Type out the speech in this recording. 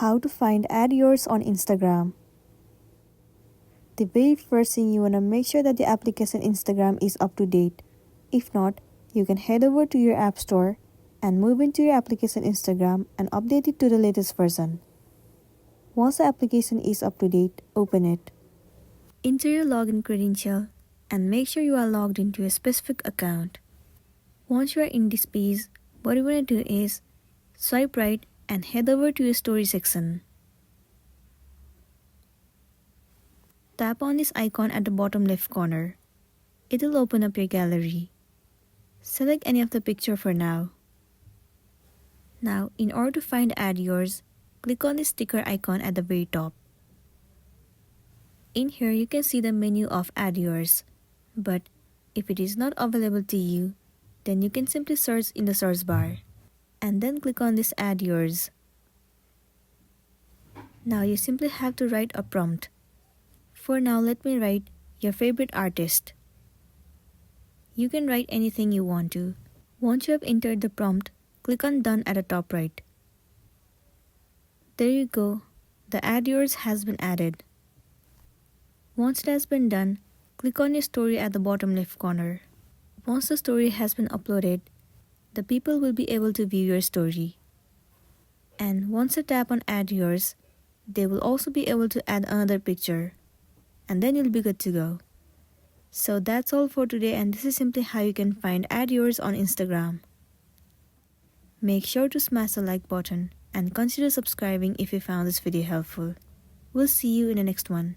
How to find Add Yours on Instagram. The very first thing, you want to make sure that the application Instagram is up to date. If not, you can head over to your app store and move into your application Instagram and update it to the latest version. Once the application is up to date, open it. Enter your login credential and make sure you are logged into a specific account. Once you are in this page, what you want to do is swipe right and head over to your story section. Tap on this icon at the bottom left corner. It will open up your gallery. Select any of the picture for now. Now, in order to find Add Yours, click on the sticker icon at the very top. In here, you can see the menu of Add Yours. But if it is not available to you, then you can simply search in the search bar. And then click on this Add Yours. Now you simply have to write a prompt. For now, let me write your favorite artist. You can write anything you want to. Once you have entered the prompt, click on Done at the top right. There you go. The Add Yours has been added. Once it has been done, click on your story at the bottom left corner. Once the story has been uploaded, the people will be able to view your story. And once you tap on Add Yours, they will also be able to add another picture. And then you'll be good to go. So that's all for today, and this is simply how you can find Add Yours on Instagram. Make sure to smash the like button and consider subscribing if you found this video helpful. We'll see you in the next one.